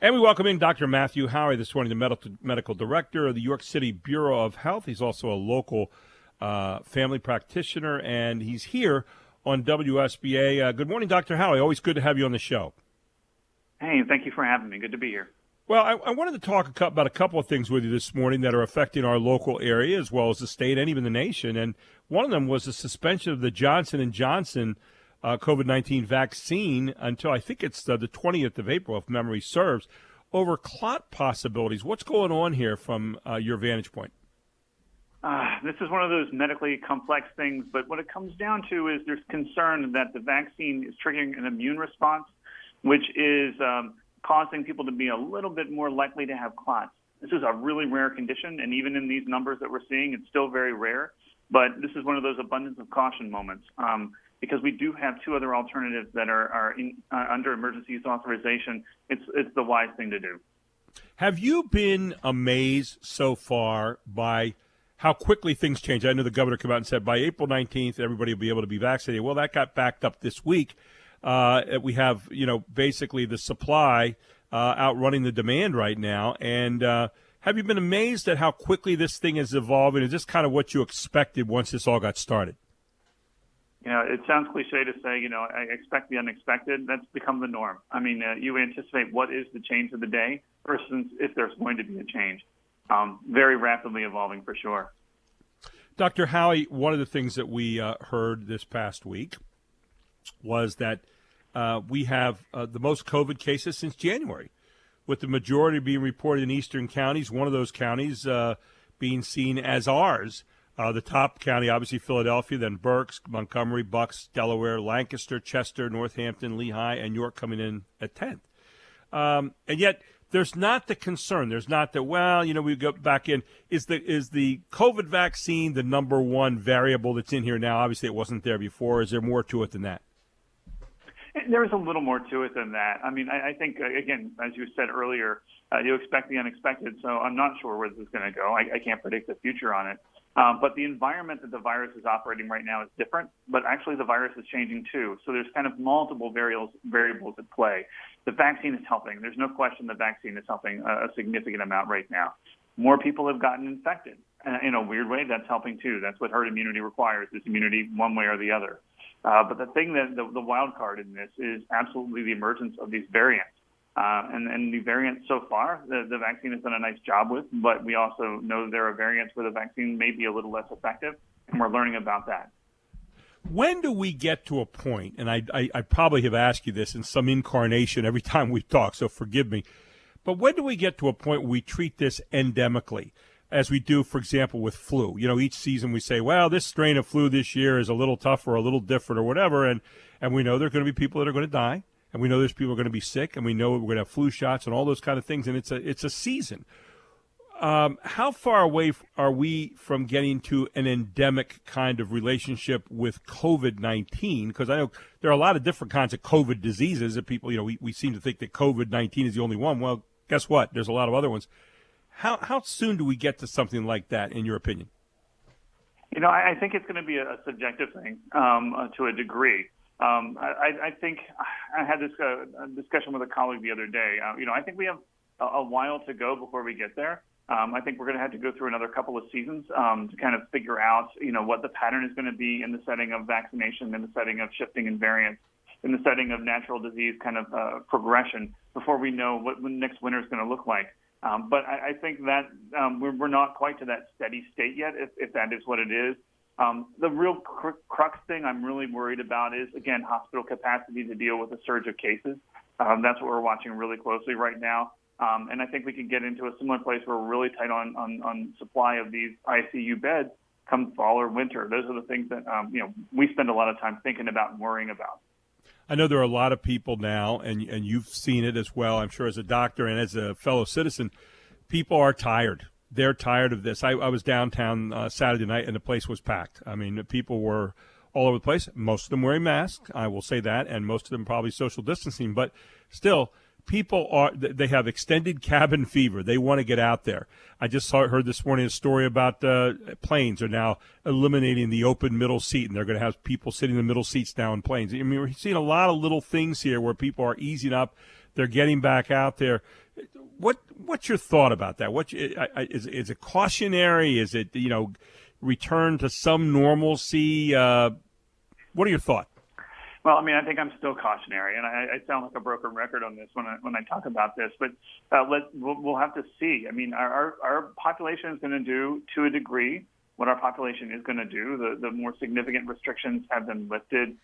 And we welcome in Dr. Matthew Howie this morning, the medical director of the York City Bureau of Health. He's also a local family practitioner, and he's here on WSBA. Good morning, Dr. Howie. Always good to have you on the show. Hey, thank you for having me. Good to be here. Well, I wanted to talk about a couple of things with you this morning that are affecting our local area as well as the state and even the nation. And one of them was the suspension of the Johnson & Johnson COVID-19 vaccine until I think it's the 20th of April, if memory serves, over clot possibilities. What's going on here from your vantage point? This is one of those medically complex things, but what it comes down to is there's concern that the vaccine is triggering an immune response, which is causing people to be a little bit more likely to have clots. This is a really rare condition, and even in these numbers that we're seeing, it's still very rare. But this is one of those abundance of caution moments. Because we do have two other alternatives that are under emergency use authorization, it's the wise thing to do. Have you been amazed so far by how quickly things change? I know the governor came out and said by April 19th, everybody will be able to be vaccinated. Well, that got backed up this week. We have, basically the supply outrunning the demand right now. And have you been amazed at how quickly this thing is evolving? Is this kind of what you expected once this all got started? It sounds cliche to say, I expect the unexpected. That's become the norm. I mean, you anticipate what is the change of the day versus if there's going to be a change. Very rapidly evolving for sure. Dr. Howie, one of the things that we heard this past week was that we have the most COVID cases since January, with the majority being reported in eastern counties, one of those counties being seen as ours. The top county, obviously Philadelphia, then Berks, Montgomery, Bucks, Delaware, Lancaster, Chester, Northampton, Lehigh, and York coming in at 10th. And yet there's not the concern. There's not the, we go back in. Is the COVID vaccine the number one variable that's in here now? Obviously it wasn't there before. Is there more to it than that? There is a little more to it than that. I mean, I think, again, as you said earlier, you expect the unexpected, so I'm not sure where this is going to go. I can't predict the future on it. But the environment that the virus is operating right now is different, but actually the virus is changing too. So there's kind of multiple variables at play. The vaccine is helping. There's no question the vaccine is helping a significant amount right now. More people have gotten infected. In a weird way, that's helping too. That's what herd immunity requires, is immunity one way or the other. But the thing that the wild card in this is absolutely the emergence of these variants. And the variants so far, the vaccine has done a nice job with, but we also know there are variants where the vaccine may be a little less effective, and we're learning about that. When do we get to a point, and I probably have asked you this in some incarnation every time we talk, so forgive me, but when do we get to a point where we treat this endemically, as we do, for example, with flu? Each season we say, well, this strain of flu this year is a little tougher, a little different or whatever, and we know there are going to be people that are going to die. And we know there's people who are going to be sick, and we know we're going to have flu shots and all those kind of things, and it's a season. How far away are we from getting to an endemic kind of relationship with COVID-19? Because I know there are a lot of different kinds of COVID diseases that people, we seem to think that COVID-19 is the only one. Well, guess what? There's a lot of other ones. How soon do we get to something like that, in your opinion? I think it's going to be a subjective thing to a degree. I think I had this discussion with a colleague the other day. I think we have a while to go before we get there. I think we're going to have to go through another couple of seasons to kind of figure out, what the pattern is going to be in the setting of vaccination, in the setting of shifting in variants, in the setting of natural disease kind of progression before we know what the next winter is going to look like. But I think that we're not quite to that steady state yet, if that is what it is. The real crux thing I'm really worried about is, again, hospital capacity to deal with a surge of cases. That's what we're watching really closely right now. And I think we can get into a similar place where we're really tight on supply of these ICU beds come fall or winter. Those are the things that, we spend a lot of time thinking about and worrying about. I know there are a lot of people now, and you've seen it as well, I'm sure, as a doctor and as a fellow citizen, people are tired. They're tired of this. I was downtown Saturday night, and the place was packed. I mean, people were all over the place, most of them wearing masks, I will say that, and most of them probably social distancing. But still, people they have extended cabin fever. They want to get out there. I just heard this morning a story about planes are now eliminating the open middle seat, and they're going to have people sitting in the middle seats now in planes. I mean, we're seeing a lot of little things here where people are easing up. They're getting back out there. What's your thought about that? Is it cautionary? Is it return to some normalcy? What are your thoughts? Well, I mean, I think I'm still cautionary, and I sound like a broken record on this when I talk about this. But we'll have to see. I mean, our population is going to do to a degree what our population is going to do. The more significant restrictions have been lifted.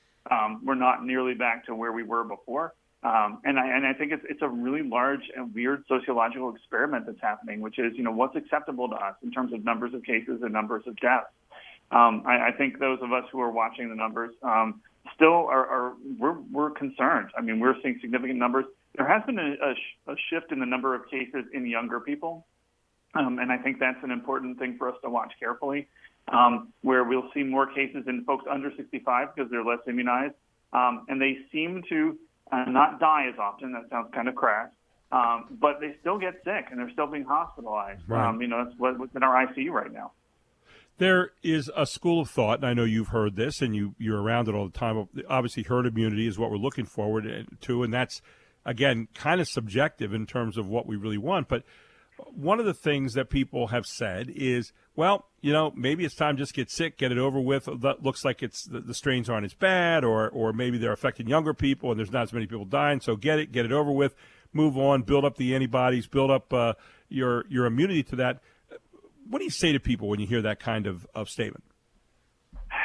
We're not nearly back to where we were before. And I think it's a really large and weird sociological experiment that's happening, which is, what's acceptable to us in terms of numbers of cases and numbers of deaths. I think those of us who are watching the numbers still we're concerned. I mean, we're seeing significant numbers. There has been a shift in the number of cases in younger people. And I think that's an important thing for us to watch carefully, where we'll see more cases in folks under 65 because they're less immunized. And they seem to not die as often. That sounds kind of crass. But they still get sick and they're still being hospitalized. Right. That's what's in our ICU right now. There is a school of thought, and I know you've heard this, and you're around it all the time. Obviously, herd immunity is what we're looking forward to, and that's, again, kind of subjective in terms of what we really want. But one of the things that people have said is, well, maybe it's time to just get sick, get it over with. That looks like the strains aren't as bad, or maybe they're affecting younger people, and there's not as many people dying. So get it over with, move on, build up the antibodies, build up your immunity to that. What do you say to people when you hear that kind of statement?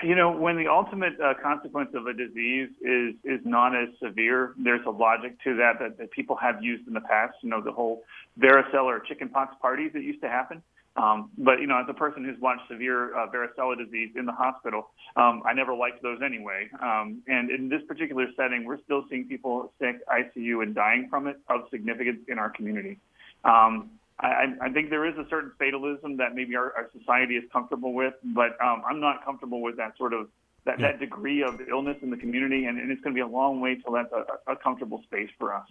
When the ultimate consequence of a disease is not as severe, there's a logic to that people have used in the past. The whole varicella or chickenpox parties that used to happen. But as a person who's watched severe varicella disease in the hospital, I never liked those anyway. And in this particular setting, we're still seeing people sick, ICU, and dying from it of significance in our community. I think there is a certain fatalism that maybe our society is comfortable with, but I'm not comfortable with that sort of that degree of illness in the community, and it's going to be a long way till that's a comfortable space for us.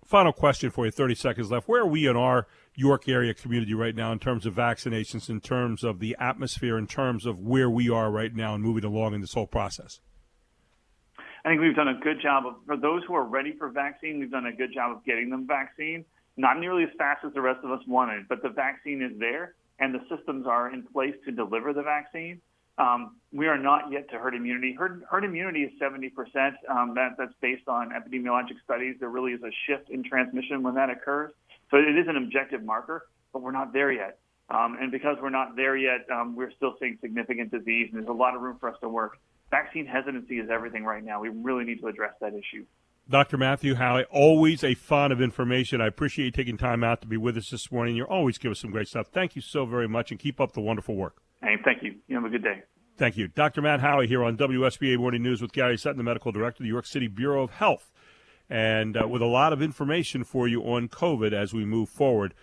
Final question for you, 30 seconds left. Where are we in our York area community right now in terms of vaccinations, in terms of the atmosphere, in terms of where we are right now and moving along in this whole process? I think we've done a good job for those who are ready for vaccine, we've done a good job of getting them vaccine. Not nearly as fast as the rest of us wanted, but the vaccine is there, and the systems are in place to deliver the vaccine. We are not yet to herd immunity. Herd immunity is 70%. That's based on epidemiologic studies. There really is a shift in transmission when that occurs. So it is an objective marker, but we're not there yet. And because we're not there yet, we're still seeing significant disease, and there's a lot of room for us to work. Vaccine hesitancy is everything right now. We really need to address that issue. Dr. Matthew Howie, always a font of information. I appreciate you taking time out to be with us this morning. You always give us some great stuff. Thank you so very much, and keep up the wonderful work. Hey, thank you. You have a good day. Thank you. Dr. Matt Howie here on WSBA Morning News with Gary Sutton, the Medical Director of the York City Bureau of Health, and with a lot of information for you on COVID as we move forward.